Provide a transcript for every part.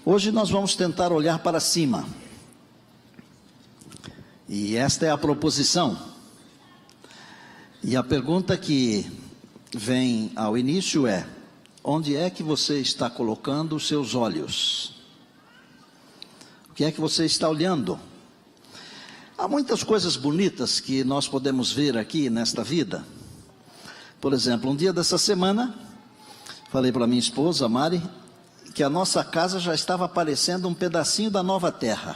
Hoje nós vamos tentar olhar para cima. E esta é a proposição. E a pergunta que vem ao início é: onde é que você está colocando os seus olhos? O que é que você está olhando? Há muitas coisas bonitas que nós podemos ver aqui nesta vida. Por exemplo, um dia dessa semana, falei para minha esposa, Mari, que a nossa casa já estava parecendo um pedacinho da nova terra.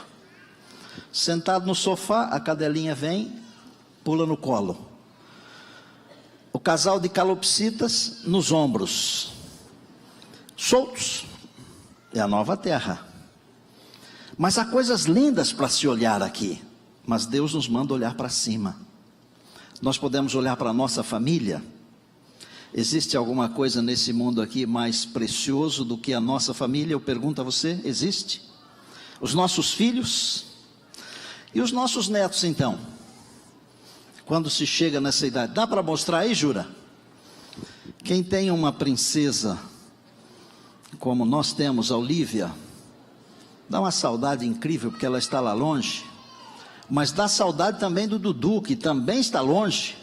Sentado no sofá, a cadelinha vem, pula no colo. O casal de calopsitas nos ombros, soltos, é a nova terra. Mas há coisas lindas para se olhar aqui, mas Deus nos manda olhar para cima. Nós podemos olhar para a nossa família. Existe alguma coisa nesse mundo aqui mais precioso do que a nossa família? Eu pergunto a você, existe? Os nossos filhos e os nossos netos então? Quando se chega nessa idade, dá para mostrar aí, Jura? Quem tem uma princesa, como nós temos a Olívia, dá uma saudade incrível, porque ela está lá longe. Mas dá saudade também do Dudu, que também está longe.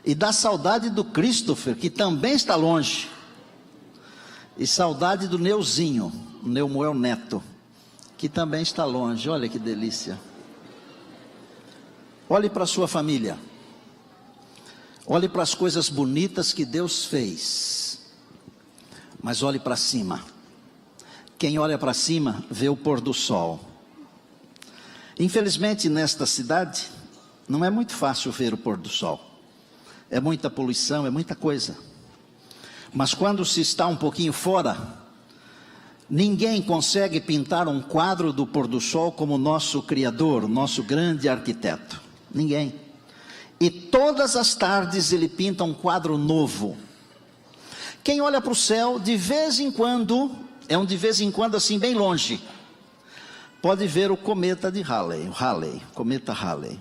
E dá saudade do Christopher, que também está longe. E saudade do Neuzinho, Neumoel Neto, que também está longe. Olha que delícia. Olhe para a sua família. Olhe para as coisas bonitas que Deus fez. Mas olhe para cima. Quem olha para cima, vê o pôr do sol. Infelizmente, nesta cidade, não é muito fácil ver o pôr do sol. É muita poluição, é muita coisa. Mas quando se está um pouquinho fora, ninguém consegue pintar um quadro do pôr do sol como o nosso Criador, o nosso grande arquiteto. Ninguém. E todas as tardes ele pinta um quadro novo. Quem olha para o céu, de vez em quando, é um de vez em quando assim bem longe, pode ver o cometa de Halley, o cometa Halley.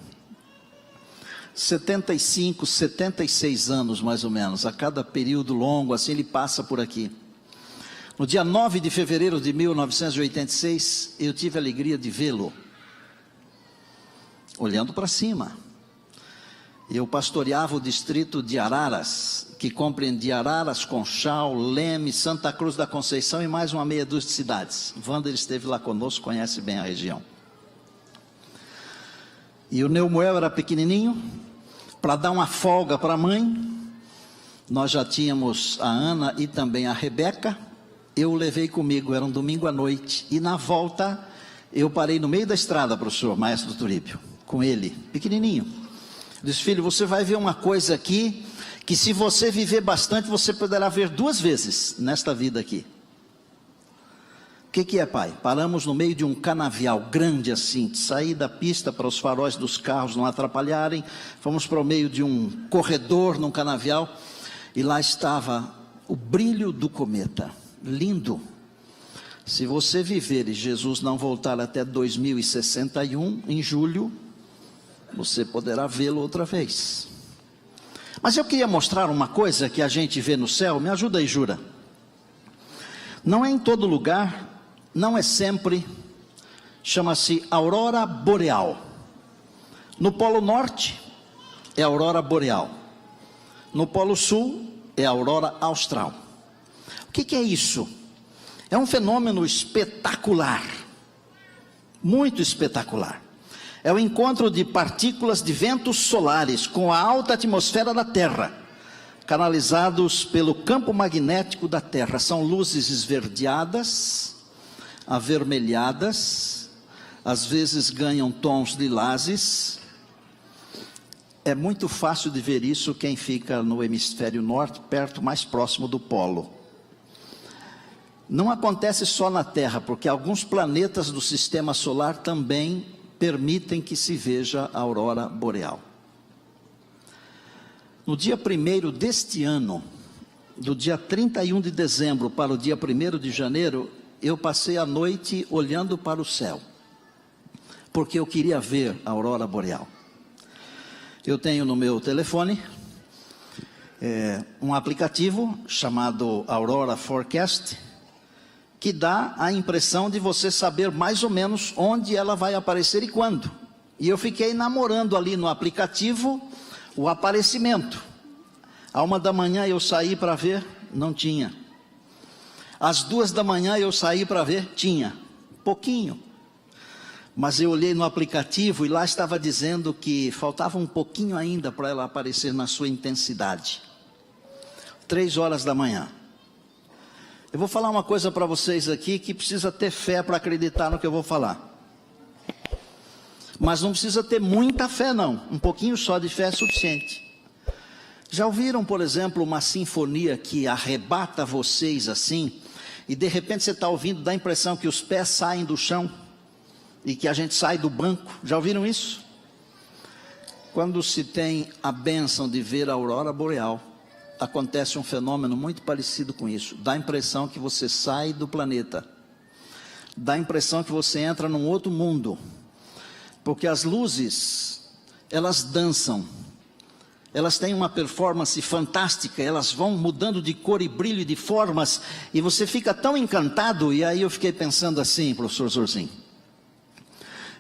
75, 76 anos mais ou menos, a cada período longo, assim ele passa por aqui. No dia 9 de fevereiro de 1986, eu tive a alegria de vê-lo, olhando para cima. Eu pastoreava o distrito de Araras, que compreendia Araras, Conchal, Leme, Santa Cruz da Conceição e mais uma meia dúzia de cidades. Wander esteve lá conosco, conhece bem a região. E o Neumoel era pequenininho, para dar uma folga para a mãe, nós já tínhamos a Ana e também a Rebeca, eu o levei comigo, era um domingo à noite, e na volta eu parei no meio da estrada, professor, maestro Turíbio, com ele, pequenininho. Disse, filho, você vai ver uma coisa aqui, que se você viver bastante, você poderá ver 2 vezes nesta vida aqui. O que é, pai? Paramos no meio de um canavial grande assim, saí da pista para os faróis dos carros não atrapalharem, fomos para o meio de um corredor num canavial, e lá estava o brilho do cometa, lindo. Se você viver e Jesus não voltar até 2061, em julho, você poderá vê-lo outra vez. Mas eu queria mostrar uma coisa que a gente vê no céu, me ajuda aí, Jura. Não é em todo lugar, não é sempre, chama-se aurora boreal. No Polo Norte é aurora boreal. No Polo Sul é aurora austral. O que é isso? É um fenômeno espetacular, muito espetacular. É o encontro de partículas de ventos solares com a alta atmosfera da Terra, canalizados pelo campo magnético da Terra. São luzes esverdeadas, avermelhadas, às vezes ganham tons lilazes. É muito fácil de ver isso quem fica no hemisfério norte, perto, mais próximo do polo. Não acontece só na Terra, porque alguns planetas do sistema solar também permitem que se veja a aurora boreal. No dia 1º deste ano, do dia 31 de dezembro para o dia 1º de janeiro, eu passei a noite olhando para o céu, porque eu queria ver a aurora boreal. Eu tenho no meu telefone um aplicativo chamado Aurora Forecast, que dá a impressão de você saber mais ou menos onde ela vai aparecer e quando. E eu fiquei namorando ali no aplicativo o aparecimento. À 1h eu saí para ver, não tinha. Às 2h eu saí para ver, tinha. Pouquinho. Mas eu olhei no aplicativo e lá estava dizendo que faltava um pouquinho ainda para ela aparecer na sua intensidade. 3h. Eu vou falar uma coisa para vocês aqui que precisa ter fé para acreditar no que eu vou falar. Mas não precisa ter muita fé não, um pouquinho só de fé é suficiente. Já ouviram, por exemplo, uma sinfonia que arrebata vocês assim, e de repente você está ouvindo, dá a impressão que os pés saem do chão, e que a gente sai do banco? Já ouviram isso? Quando se tem a bênção de ver a aurora boreal, acontece um fenômeno muito parecido com isso. Dá a impressão que você sai do planeta. Dá a impressão que você entra num outro mundo. Porque as luzes, elas dançam. Elas têm uma performance fantástica. Elas vão mudando de cor e brilho e de formas. E você fica tão encantado. E aí eu fiquei pensando assim, professor Zorzinho.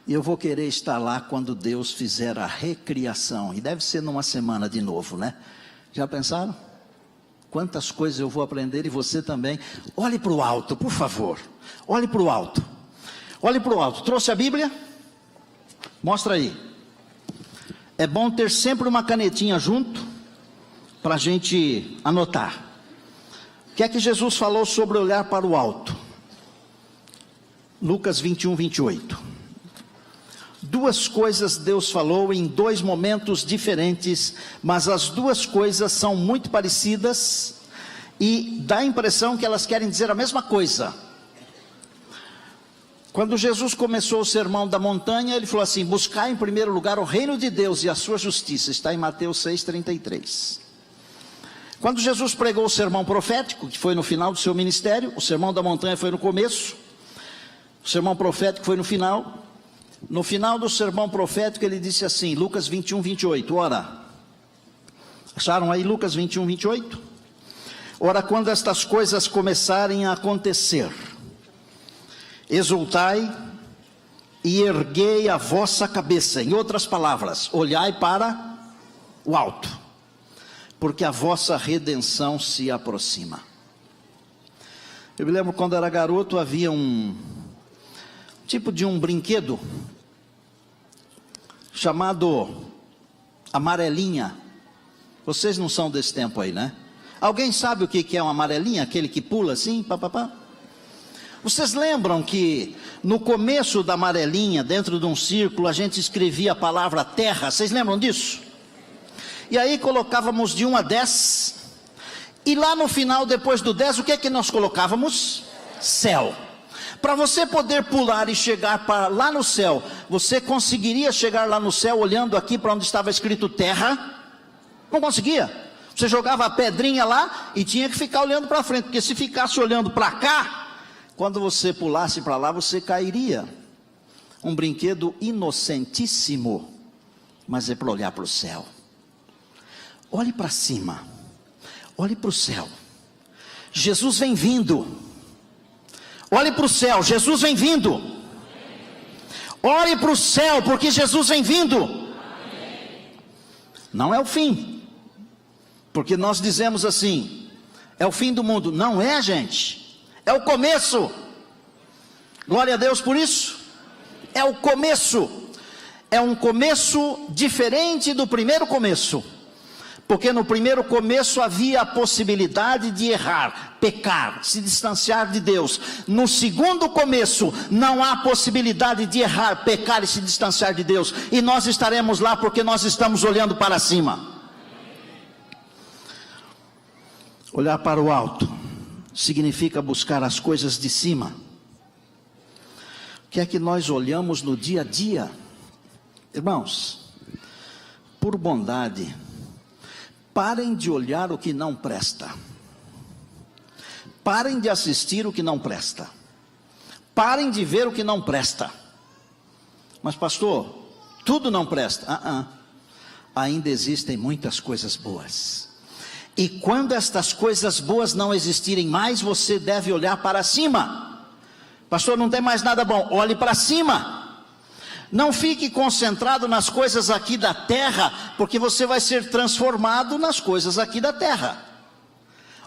Eu vou querer estar lá quando Deus fizer a recriação. E deve ser numa semana de novo, né? Já pensaram? Quantas coisas eu vou aprender e você também. Olhe para o alto, por favor. Olhe para o alto. Olhe para o alto. Trouxe a Bíblia? Mostra aí. É bom ter sempre uma canetinha junto para a gente anotar. O que é que Jesus falou sobre olhar para o alto? Lucas 21, 28. Duas coisas Deus falou em dois momentos diferentes, mas as duas coisas são muito parecidas e dá a impressão que elas querem dizer a mesma coisa. Quando Jesus começou o sermão da montanha, ele falou assim: buscar em primeiro lugar o reino de Deus e a sua justiça, está em Mateus 6,33. Quando Jesus pregou o sermão profético, que foi no final do seu ministério, o sermão da montanha foi no começo, o sermão profético foi no final. No final do sermão profético ele disse assim, Lucas 21, 28, ora, acharam aí Lucas 21, 28? Ora, quando estas coisas começarem a acontecer, exultai e erguei a vossa cabeça, em outras palavras, olhai para o alto, porque a vossa redenção se aproxima. Eu me lembro quando era garoto, havia um tipo de um brinquedo chamado amarelinha. Vocês não são desse tempo aí, né? Alguém sabe o que é uma amarelinha? Aquele que pula assim, papapá? Vocês lembram que no começo da amarelinha, dentro de um círculo, a gente escrevia a palavra terra? Vocês lembram disso? E aí colocávamos de 1 a 10. E lá no final, depois do 10, o que é que nós colocávamos? Céu. Para você poder pular e chegar para lá no céu, você conseguiria chegar lá no céu olhando aqui para onde estava escrito terra? Não conseguia. Você jogava a pedrinha lá e tinha que ficar olhando para frente, porque se ficasse olhando para cá, quando você pulasse para lá, você cairia. Um brinquedo inocentíssimo, mas é para olhar para o céu. Olhe para cima, olhe para o céu. Jesus vem vindo. Olhe para o céu, Jesus vem vindo. Olhe para o céu, porque Jesus vem vindo. Não é o fim, porque nós dizemos assim, é o fim do mundo. Não é, gente, é o começo. Glória a Deus por isso. É o começo. É um começo diferente do primeiro começo. Porque no primeiro começo havia a possibilidade de errar, pecar, se distanciar de Deus. No segundo começo não há possibilidade de errar, pecar e se distanciar de Deus. E nós estaremos lá porque nós estamos olhando para cima. Olhar para o alto significa buscar as coisas de cima. O que é que nós olhamos no dia a dia? Irmãos, por bondade, parem de olhar o que não presta. Parem de assistir o que não presta. Parem de ver o que não presta. Mas pastor, tudo não presta. Ainda existem muitas coisas boas. E quando estas coisas boas não existirem mais, você deve olhar para cima. Pastor, não tem mais nada bom. Olhe para cima. Não fique concentrado nas coisas aqui da terra, porque você vai ser transformado nas coisas aqui da terra.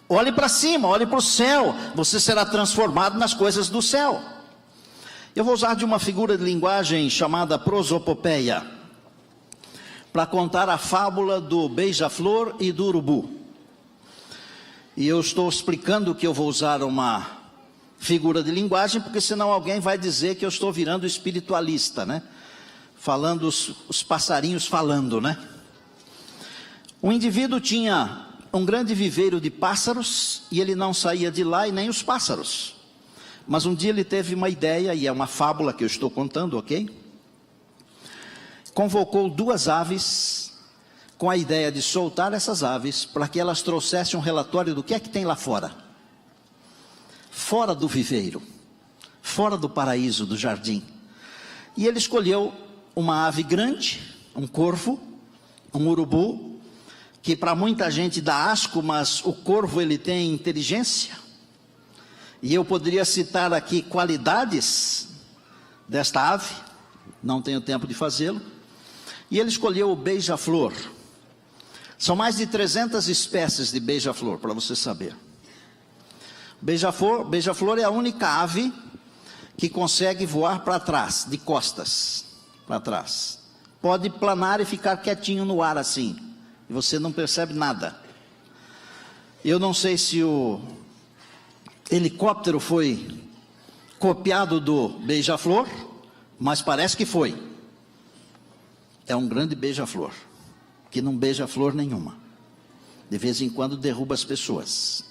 Olhe para cima, olhe para o céu, você será transformado nas coisas do céu. Eu vou usar de uma figura de linguagem chamada prosopopeia, para contar a fábula do beija-flor e do urubu. E eu estou explicando que eu vou usar uma figura de linguagem, porque senão alguém vai dizer que eu estou virando espiritualista, né? Falando os passarinhos falando, né? Um indivíduo tinha um grande viveiro de pássaros, e ele não saía de lá e nem os pássaros. Mas um dia ele teve uma ideia, e é uma fábula que eu estou contando, ok? Convocou 2 aves, com a ideia de soltar essas aves, para que elas trouxessem um relatório do que é que tem lá fora. Fora do viveiro, fora do paraíso, do jardim. E ele escolheu uma ave grande, um corvo, um urubu, que para muita gente dá asco, mas o corvo ele tem inteligência. E eu poderia citar aqui qualidades desta ave, não tenho tempo de fazê-lo. E ele escolheu o beija-flor. São mais de 300 espécies de beija-flor, para você saber. Beija-flor é a única ave que consegue voar para trás, de costas, para trás. Pode planar e ficar quietinho no ar assim, e você não percebe nada. Eu não sei se o helicóptero foi copiado do beija-flor, mas parece que foi. É um grande beija-flor, que não beija flor nenhuma. De vez em quando derruba as pessoas.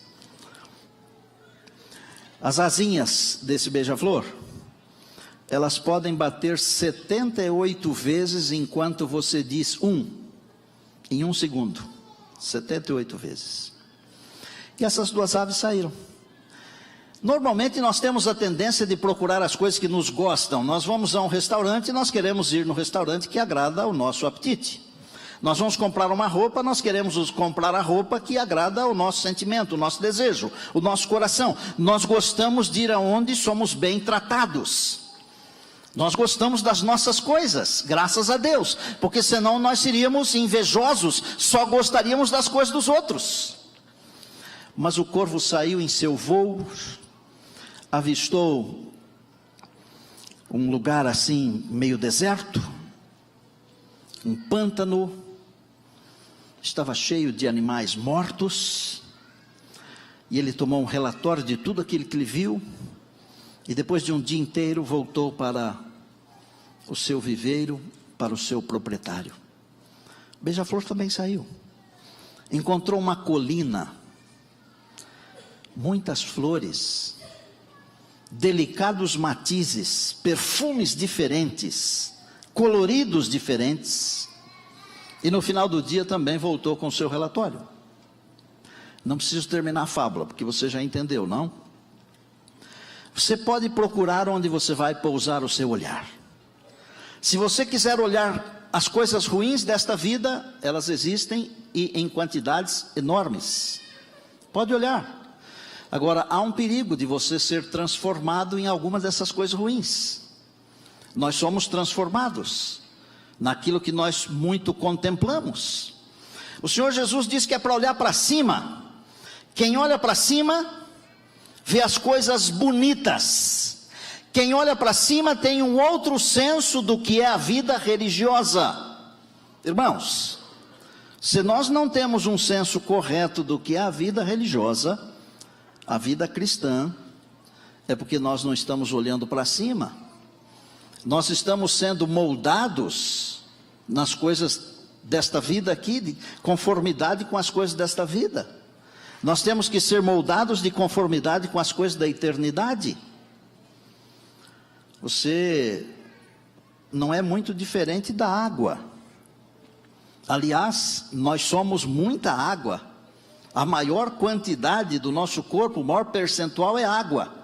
As asinhas desse beija-flor, elas podem bater 78 vezes enquanto você diz em 1 segundo. 78 vezes. E essas 2 aves saíram. Normalmente nós temos a tendência de procurar as coisas que nos gostam. Nós vamos a um restaurante e nós queremos ir no restaurante que agrada ao nosso apetite. Nós vamos comprar uma roupa, nós queremos comprar a roupa que agrada ao nosso sentimento, o nosso desejo, o nosso coração. Nós gostamos de ir aonde somos bem tratados. Nós gostamos das nossas coisas, graças a Deus, porque senão nós seríamos invejosos, só gostaríamos das coisas dos outros. Mas o corvo saiu em seu voo, avistou um lugar assim, meio deserto, um pântano, estava cheio de animais mortos, e ele tomou um relatório de tudo aquilo que ele viu, e depois de um dia inteiro voltou para o seu viveiro, para o seu proprietário. Beija-flor também saiu, encontrou uma colina, muitas flores, delicados matizes, perfumes diferentes, coloridos diferentes, e no final do dia também voltou com o seu relatório. Não preciso terminar a fábula, porque você já entendeu, não? Você pode procurar onde você vai pousar o seu olhar. Se você quiser olhar as coisas ruins desta vida, elas existem e em quantidades enormes. Pode olhar. Agora, há um perigo de você ser transformado em alguma dessas coisas ruins. Nós somos transformados naquilo que nós muito contemplamos. O Senhor Jesus disse que é para olhar para cima. Quem olha para cima, vê as coisas bonitas. Quem olha para cima tem um outro senso do que é a vida religiosa. Irmãos, se nós não temos um senso correto do que é a vida religiosa, a vida cristã, é porque nós não estamos olhando para cima. Nós estamos sendo moldados nas coisas desta vida aqui, de conformidade com as coisas desta vida. Nós temos que ser moldados de conformidade com as coisas da eternidade. Você não é muito diferente da água. Aliás, nós somos muita água. A maior quantidade do nosso corpo, o maior percentual é água.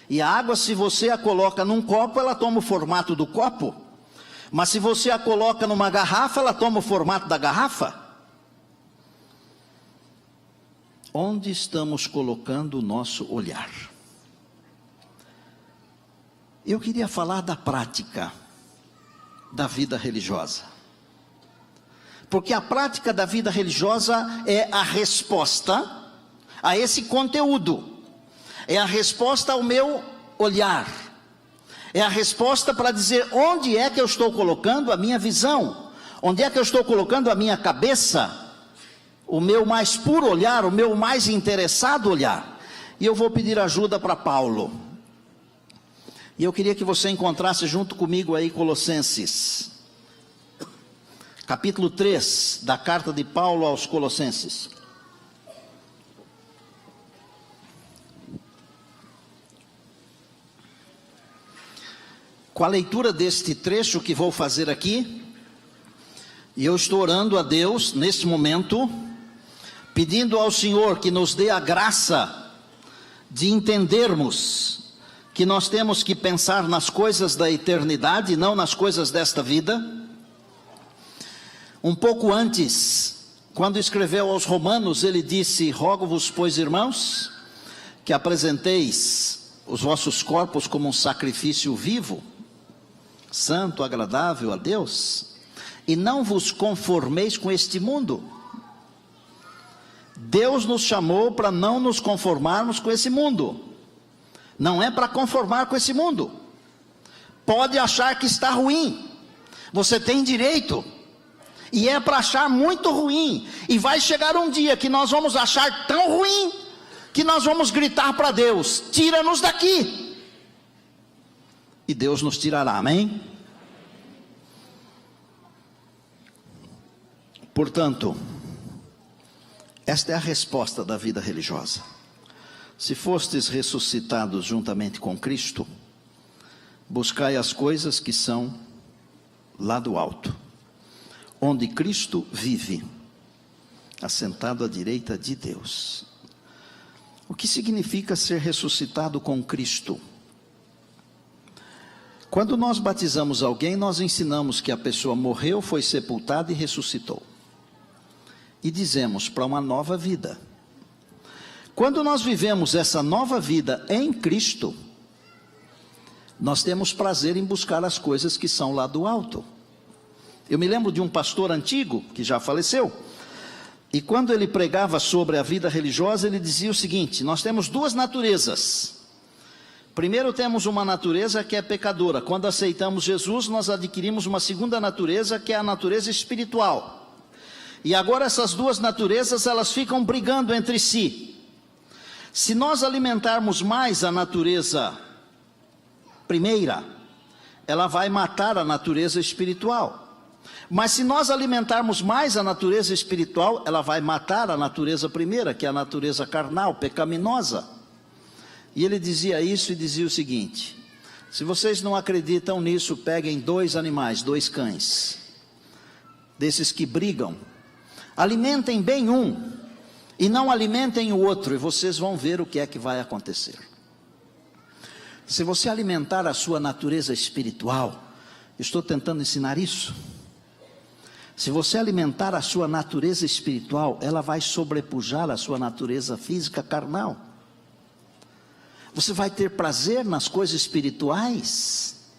E a água, se você a coloca num copo, ela toma o formato do copo. Mas se você a coloca numa garrafa, ela toma o formato da garrafa. Onde estamos colocando o nosso olhar? Eu queria falar da prática da vida religiosa, porque a prática da vida religiosa é a resposta a esse conteúdo, é a resposta ao meu olhar, é a resposta para dizer onde é que eu estou colocando a minha visão, onde é que eu estou colocando a minha cabeça, o meu mais puro olhar, o meu mais interessado olhar. E eu vou pedir ajuda para Paulo, e eu queria que você encontrasse junto comigo aí Colossenses, capítulo 3, da carta de Paulo aos Colossenses. Com a leitura deste trecho que vou fazer aqui, e eu estou orando a Deus neste momento, pedindo ao Senhor que nos dê a graça de entendermos que nós temos que pensar nas coisas da eternidade, não nas coisas desta vida. Um pouco antes, quando escreveu aos Romanos, ele disse: rogo-vos, pois, irmãos, que apresenteis os vossos corpos como um sacrifício vivo, santo, agradável a Deus, e não vos conformeis com este mundo. Deus nos chamou para não nos conformarmos com esse mundo, não é para conformar com esse mundo. Pode achar que está ruim, você tem direito, e é para achar muito ruim, e vai chegar um dia que nós vamos achar tão ruim, que nós vamos gritar para Deus: tira-nos daqui. E Deus nos tirará, amém? Portanto, esta é a resposta da vida religiosa. Se fostes ressuscitados juntamente com Cristo, buscai as coisas que são lá do alto, onde Cristo vive, assentado à direita de Deus. O que significa ser ressuscitado com Cristo? Quando nós batizamos alguém, nós ensinamos que a pessoa morreu, foi sepultada e ressuscitou. E dizemos para uma nova vida. Quando nós vivemos essa nova vida em Cristo, nós temos prazer em buscar as coisas que são lá do alto. Eu me lembro de um pastor antigo, que já faleceu, e quando ele pregava sobre a vida religiosa, ele dizia o seguinte: nós temos duas naturezas. Primeiro, temos uma natureza que é pecadora. Quando aceitamos Jesus, nós adquirimos uma segunda natureza, que é a natureza espiritual. E agora essas duas naturezas, elas ficam brigando entre si. Se nós alimentarmos mais a natureza primeira, ela vai matar a natureza espiritual. Mas se nós alimentarmos mais a natureza espiritual, ela vai matar a natureza primeira, que é a natureza carnal, pecaminosa. E ele dizia isso e dizia o seguinte: se vocês não acreditam nisso, peguem 2 animais, 2 cães, desses que brigam, alimentem bem um, e não alimentem o outro, e vocês vão ver o que é que vai acontecer. Se você alimentar a sua natureza espiritual, estou tentando ensinar isso. Se você alimentar a sua natureza espiritual, ela vai sobrepujar a sua natureza física carnal. Você vai ter prazer nas coisas espirituais.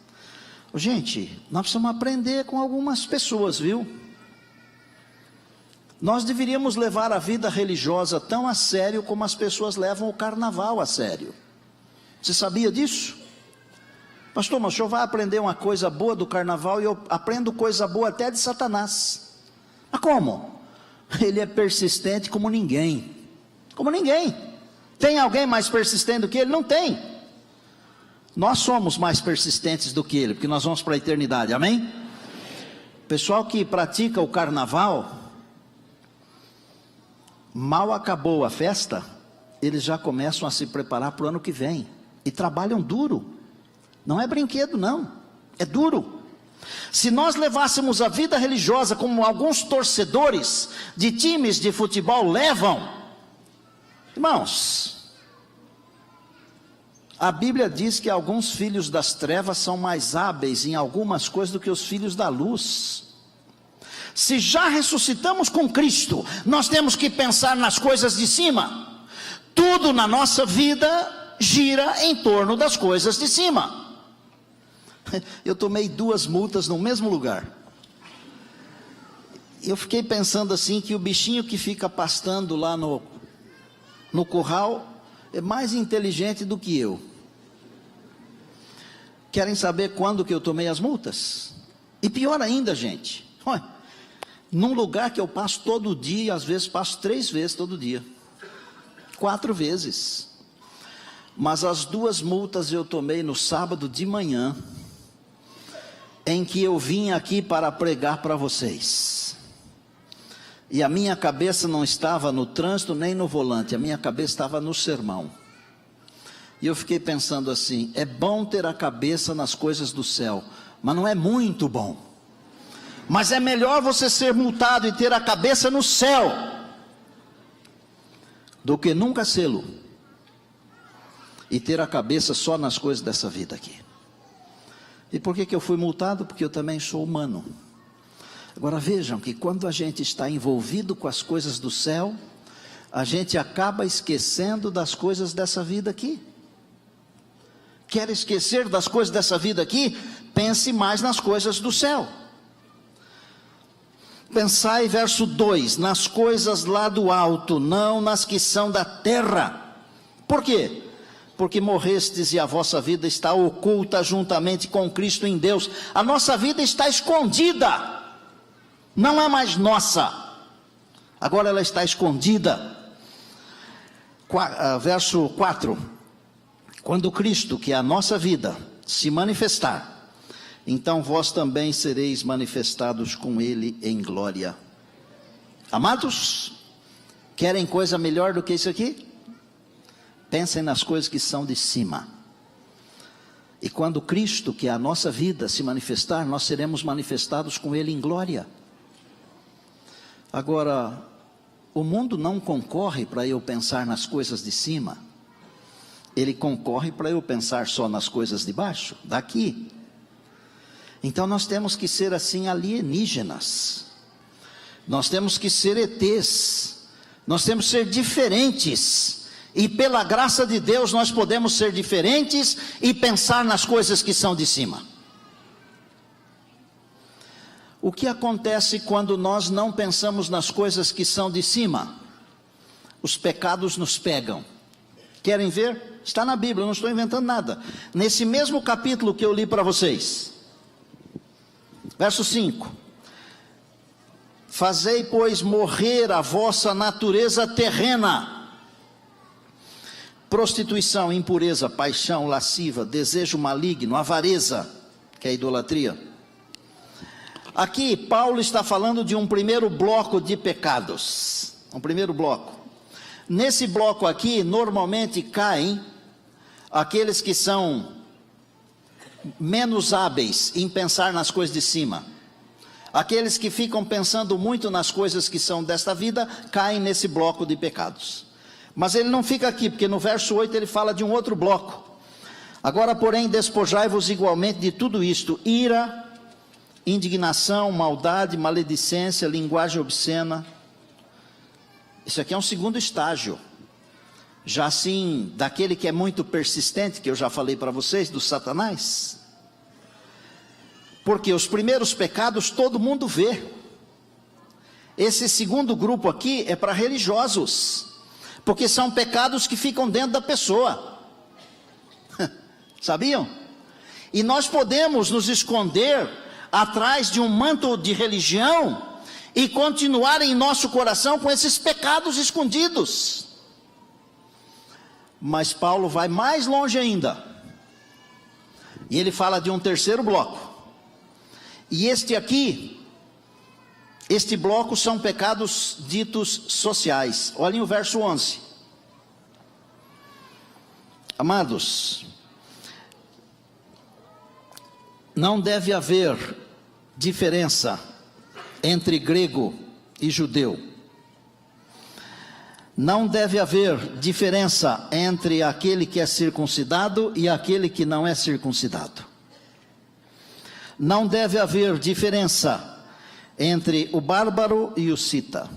Gente, nós precisamos aprender com algumas pessoas, viu? Nós deveríamos levar a vida religiosa tão a sério como as pessoas levam o carnaval a sério. Você sabia disso? Pastor, mas o senhor vai aprender uma coisa boa do carnaval, e eu aprendo coisa boa até de Satanás. Mas como? Ele é persistente como ninguém. Como ninguém. Tem alguém mais persistente do que ele? Não tem. Nós somos mais persistentes do que ele, porque nós vamos para a eternidade, amém? Pessoal que pratica o carnaval, mal acabou a festa, eles já começam a se preparar para o ano que vem, e trabalham duro. Não é brinquedo não, é duro. Se nós levássemos a vida religiosa como alguns torcedores de times de futebol levam, irmãos, a Bíblia diz que alguns filhos das trevas são mais hábeis em algumas coisas do que os filhos da luz. Se já ressuscitamos com Cristo, nós temos que pensar nas coisas de cima. Tudo na nossa vida gira em torno das coisas de cima. Eu tomei 2 multas no mesmo lugar. Eu fiquei pensando assim, que o bichinho que fica pastando lá no curral é mais inteligente do que eu. Querem saber quando que eu tomei as multas? E pior ainda, gente, olha, num lugar que eu passo todo dia, às vezes passo 3 vezes todo dia, 4 vezes. Mas as 2 multas eu tomei no sábado de manhã, em que eu vim aqui para pregar para vocês. E a minha cabeça não estava no trânsito nem no volante, a minha cabeça estava no sermão. E eu fiquei pensando assim, é bom ter a cabeça nas coisas do céu, mas não é muito bom. Mas é melhor você ser multado e ter a cabeça no céu, do que nunca sê-lo, e ter a cabeça só nas coisas dessa vida aqui. E por que eu fui multado? Porque eu também sou humano. Agora vejam que quando a gente está envolvido com as coisas do céu, a gente acaba esquecendo das coisas dessa vida aqui. Quer esquecer das coisas dessa vida aqui? Pense mais nas coisas do céu. Pensai, verso 2, nas coisas lá do alto, não nas que são da terra. Por quê? Porque morrestes e a vossa vida está oculta juntamente com Cristo em Deus. A nossa vida está escondida, não é mais nossa, agora ela está escondida. Verso 4, quando Cristo, que é a nossa vida, se manifestar, então vós também sereis manifestados com Ele em glória. Amados, querem coisa melhor do que isso aqui? Pensem nas coisas que são de cima. E quando Cristo, que é a nossa vida, se manifestar, nós seremos manifestados com Ele em glória. Agora, o mundo não concorre para eu pensar nas coisas de cima. Ele concorre para eu pensar só nas coisas de baixo, daqui. Então nós temos que ser assim alienígenas. Nós temos que ser ETs. Nós temos que ser diferentes. E pela graça de Deus nós podemos ser diferentes e pensar nas coisas que são de cima. O que acontece quando nós não pensamos nas coisas que são de cima? Os pecados nos pegam. Querem ver? Está na Bíblia, eu não estou inventando nada. Nesse mesmo capítulo que eu li para vocês. Verso 5. Fazei, pois, morrer a vossa natureza terrena. Prostituição, impureza, paixão, lasciva, desejo maligno, avareza, que é a idolatria. Aqui Paulo está falando de um primeiro bloco de pecados. Um primeiro bloco. Nesse bloco aqui, normalmente caem aqueles que são menos hábeis em pensar nas coisas de cima. Aqueles que ficam pensando muito nas coisas que são desta vida, caem nesse bloco de pecados. Mas ele não fica aqui, porque no verso 8 ele fala de um outro bloco. Agora, porém, despojai-vos igualmente de tudo isto: ira, indignação, maldade, maledicência, linguagem obscena. Isso aqui é um segundo estágio. Já assim, daquele que é muito persistente, que eu já falei para vocês, do Satanás. Porque os primeiros pecados todo mundo vê. Esse segundo grupo aqui é para religiosos. Porque são pecados que ficam dentro da pessoa. Sabiam? E nós podemos nos esconder atrás de um manto de religião e continuar em nosso coração com esses pecados escondidos. Mas Paulo vai mais longe ainda. E ele fala de um terceiro bloco. E este aqui, este bloco são pecados ditos sociais. Olhem o verso 11. Amados, não deve haver diferença entre grego e judeu. Não deve haver diferença entre aquele que é circuncidado e aquele que não é circuncidado. Não deve haver diferença entre o bárbaro e o cita.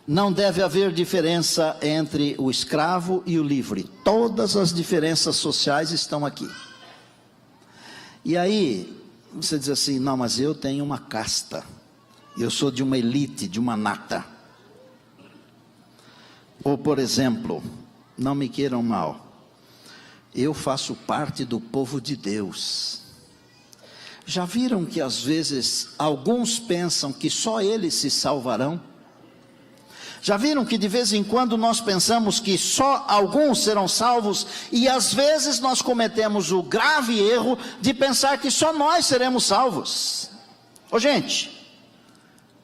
Não deve haver diferença entre o escravo e o livre. Todas as diferenças sociais estão aqui. E aí, você diz assim, não, mas eu tenho uma casta, eu sou de uma elite, de uma nata. Ou, por exemplo, não me queiram mal, eu faço parte do povo de Deus. Já viram que às vezes alguns pensam que só eles se salvarão? Já viram que de vez em quando nós pensamos que só alguns serão salvos, e às vezes nós cometemos o grave erro de pensar que só nós seremos salvos? Ô gente,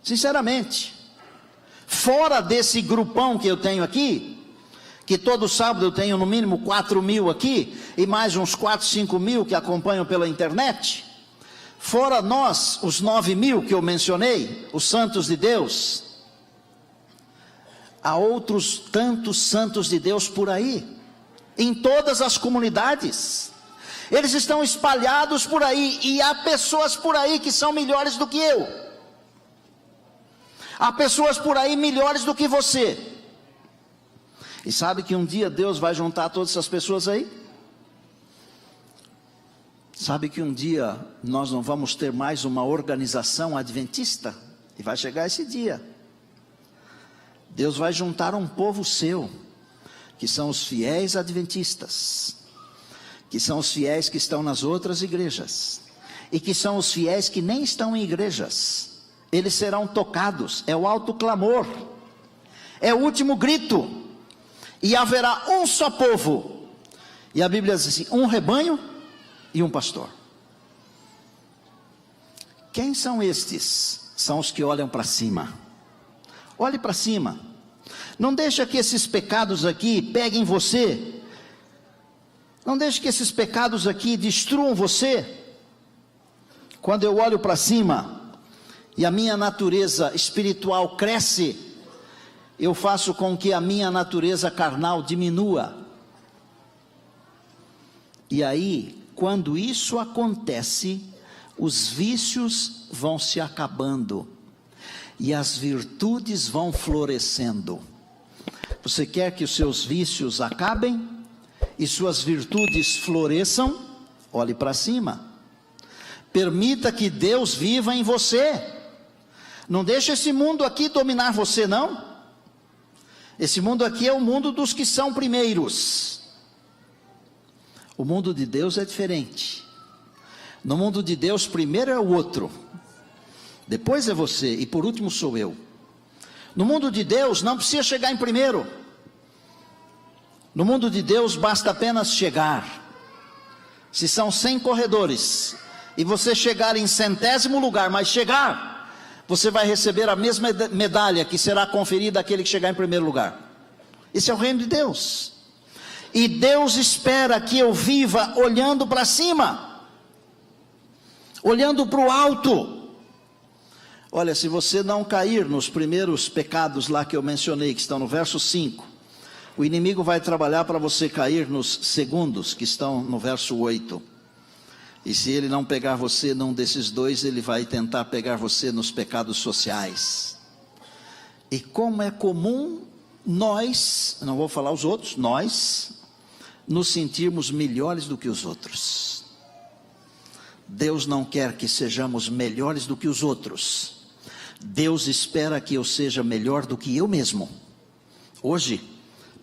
sinceramente, fora desse grupão que eu tenho aqui, que todo sábado eu tenho no mínimo 4.000 aqui, e mais uns 4, 5.000 que acompanham pela internet, fora nós, os 9.000 que eu mencionei, os santos de Deus, há outros tantos santos de Deus por aí, em todas as comunidades. Eles estão espalhados por aí, e há pessoas por aí que são melhores do que eu. Há pessoas por aí melhores do que você. E sabe que um dia Deus vai juntar todas essas pessoas aí? Sabe que um dia nós não vamos ter mais uma organização adventista? E vai chegar esse dia. Deus vai juntar um povo seu, que são os fiéis adventistas, que são os fiéis que estão nas outras igrejas, e que são os fiéis que nem estão em igrejas. Eles serão tocados, é o alto clamor, é o último grito, e haverá um só povo, e a Bíblia diz assim, um rebanho e um pastor. Quem são estes? São os que olham para cima. Olhe para cima, não deixa que esses pecados aqui peguem você, não deixe que esses pecados aqui destruam você. Quando eu olho para cima, e a minha natureza espiritual cresce, eu faço com que a minha natureza carnal diminua. E aí, quando isso acontece, os vícios vão se acabando, e as virtudes vão florescendo. Você quer que os seus vícios acabem e suas virtudes floresçam? Olhe para cima. Permita que Deus viva em você. Não deixe esse mundo aqui dominar você, não. Esse mundo aqui é o mundo dos que são primeiros. O mundo de Deus é diferente. No mundo de Deus, primeiro é o outro, depois é você, e por último sou eu. No mundo de Deus não precisa chegar em primeiro. No mundo de Deus basta apenas chegar. Se são 100 corredores e você chegar em 100º lugar, mas chegar, você vai receber a mesma medalha que será conferida àquele que chegar em primeiro lugar. Esse é o reino de Deus. E Deus espera que eu viva olhando para cima, olhando para o alto. Olha, se você não cair nos primeiros pecados lá que eu mencionei, que estão no verso 5, o inimigo vai trabalhar para você cair nos segundos, que estão no verso 8. E se ele não pegar você num desses dois, ele vai tentar pegar você nos pecados sociais. E como é comum nós, não vou falar os outros, nós nos sentirmos melhores do que os outros. Deus não quer que sejamos melhores do que os outros. Deus espera que eu seja melhor do que eu mesmo. Hoje,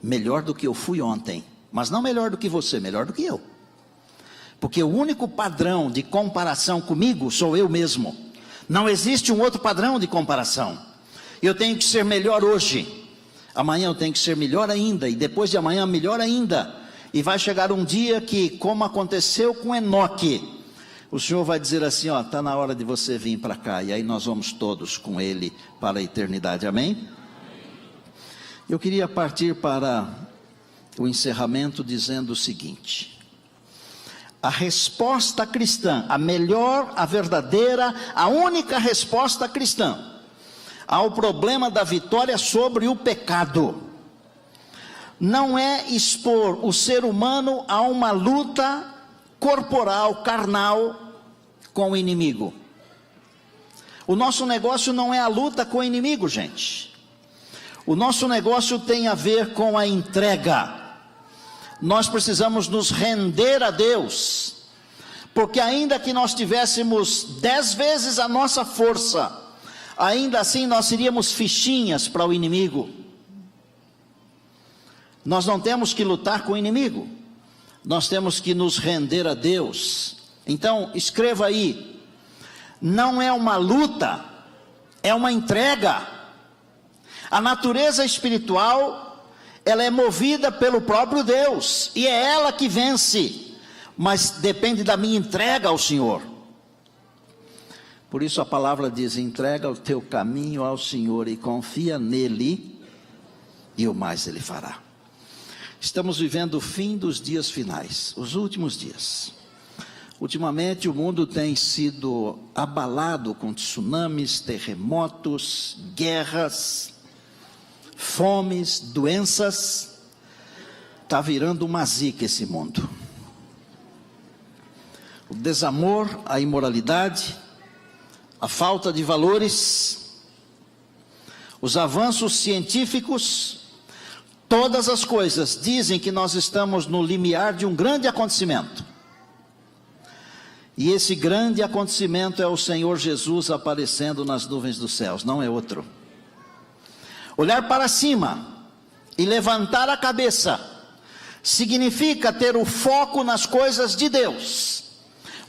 melhor do que eu fui ontem. Mas não melhor do que você, melhor do que eu. Porque o único padrão de comparação comigo sou eu mesmo. Não existe um outro padrão de comparação. Eu tenho que ser melhor hoje. Amanhã eu tenho que ser melhor ainda. E depois de amanhã melhor ainda. E vai chegar um dia que, como aconteceu com Enoque, o Senhor vai dizer assim, ó, está na hora de você vir para cá, e aí nós vamos todos com Ele para a eternidade, amém? Eu queria partir para o encerramento dizendo o seguinte: a resposta cristã, a melhor, a verdadeira, a única resposta cristã ao problema da vitória sobre o pecado, não é expor o ser humano a uma luta corporal, carnal, com o inimigo. O nosso negócio não é a luta com o inimigo, gente. O nosso negócio tem a ver com a entrega. Nós precisamos nos render a Deus, porque ainda que nós tivéssemos 10 vezes a nossa força, ainda assim nós seríamos fichinhas para o inimigo. Nós não temos que lutar com o inimigo, nós temos que nos render a Deus. Então escreva aí, não é uma luta, é uma entrega. A natureza espiritual, ela é movida pelo próprio Deus, e é ela que vence, mas depende da minha entrega ao Senhor. Por isso a palavra diz, entrega o teu caminho ao Senhor e confia nele, e o mais ele fará. Estamos vivendo o fim dos dias finais, os últimos dias. Ultimamente o mundo tem sido abalado com tsunamis, terremotos, guerras, fomes, doenças. Está virando uma zica esse mundo. O desamor, a imoralidade, a falta de valores, os avanços científicos, todas as coisas dizem que nós estamos no limiar de um grande acontecimento. E esse grande acontecimento é o Senhor Jesus aparecendo nas nuvens dos céus, não é outro. Olhar para cima e levantar a cabeça significa ter o foco nas coisas de Deus,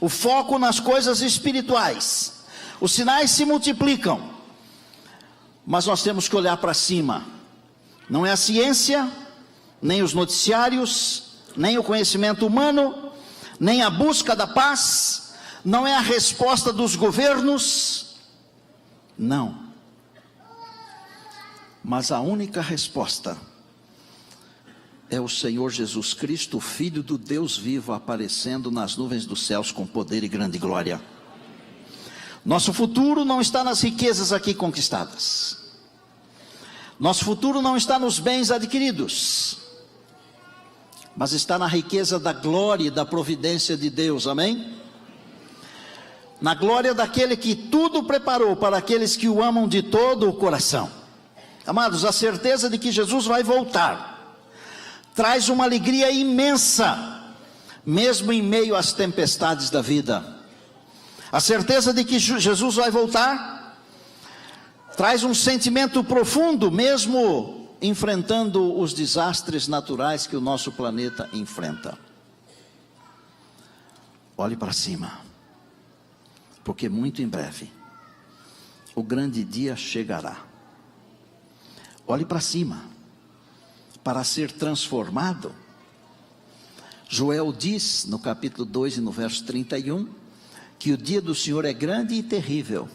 o foco nas coisas espirituais. Os sinais se multiplicam, mas nós temos que olhar para cima. Não é a ciência, nem os noticiários, nem o conhecimento humano, nem a busca da paz, não é a resposta dos governos, não. Mas a única resposta é o Senhor Jesus Cristo, o Filho do Deus vivo, aparecendo nas nuvens dos céus com poder e grande glória. Nosso futuro não está nas riquezas aqui conquistadas. Nosso futuro não está nos bens adquiridos, mas está na riqueza da glória e da providência de Deus, amém? Na glória daquele que tudo preparou para aqueles que o amam de todo o coração. Amados, a certeza de que Jesus vai voltar traz uma alegria imensa, mesmo em meio às tempestades da vida. A certeza de que Jesus vai voltar traz um sentimento profundo, mesmo enfrentando os desastres naturais que o nosso planeta enfrenta. Olhe para cima, porque muito em breve o grande dia chegará. Olhe para cima, para ser transformado. Joel diz no capítulo 2 e no verso 31, que o dia do Senhor é grande e terrível.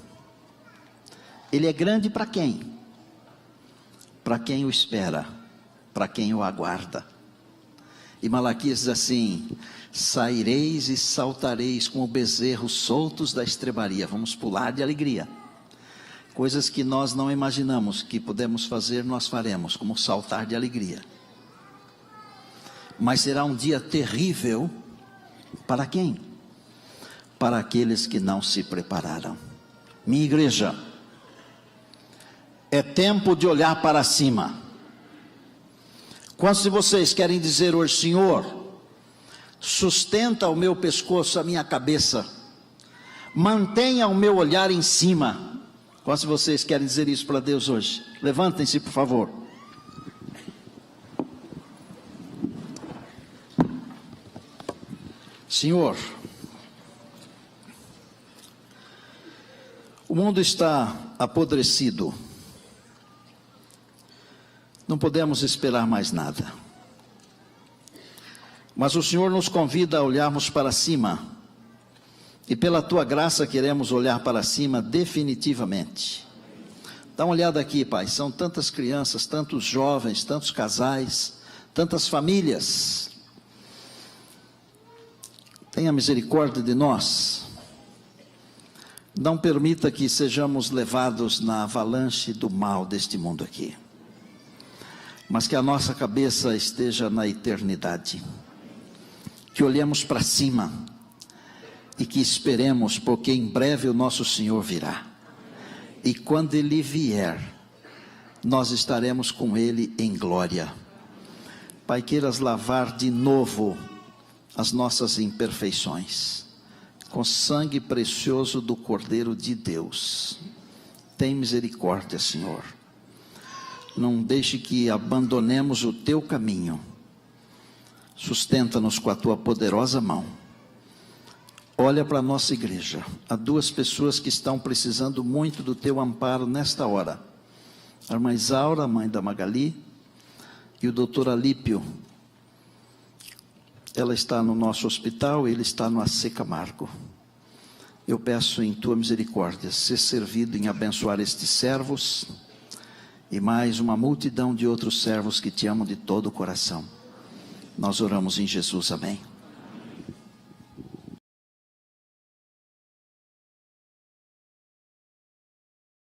Ele é grande para quem? Para quem o espera, para quem o aguarda. E Malaquias diz assim, saireis e saltareis como bezerros soltos da estrebaria. Vamos pular de alegria. Coisas que nós não imaginamos que podemos fazer, nós faremos, como saltar de alegria. Mas será um dia terrível para quem? Para aqueles que não se prepararam. Minha igreja, é tempo de olhar para cima. Quantos de vocês querem dizer hoje, Senhor, sustenta o meu pescoço, a minha cabeça, mantenha o meu olhar em cima? Quantos de vocês querem dizer isso para Deus hoje? Levantem-se, por favor. Senhor, o mundo está apodrecido. Não podemos esperar mais nada. Mas o Senhor nos convida a olharmos para cima. E pela Tua graça queremos olhar para cima definitivamente. Dá uma olhada aqui, Pai. São tantas crianças, tantos jovens, tantos casais, tantas famílias. Tenha misericórdia de nós. Não permita que sejamos levados na avalanche do mal deste mundo aqui. Mas que a nossa cabeça esteja na eternidade. Que olhemos para cima e que esperemos, porque em breve o nosso Senhor virá. E quando Ele vier, nós estaremos com Ele em glória. Pai, queiras lavar de novo as nossas imperfeições. com sangue precioso do Cordeiro de Deus. Tem misericórdia, Senhor. Não deixe que abandonemos o teu caminho. Sustenta-nos com a tua poderosa mão. Olha para a nossa igreja. Há duas pessoas que estão precisando muito do teu amparo nesta hora. A irmã Isaura, mãe da Magali, e o doutor Alípio. Ela está no nosso hospital, ele está no AC Camargo. Eu peço em tua misericórdia, ser servido em abençoar estes servos e mais uma multidão de outros servos que te amam de todo o coração. Nós oramos em Jesus, amém.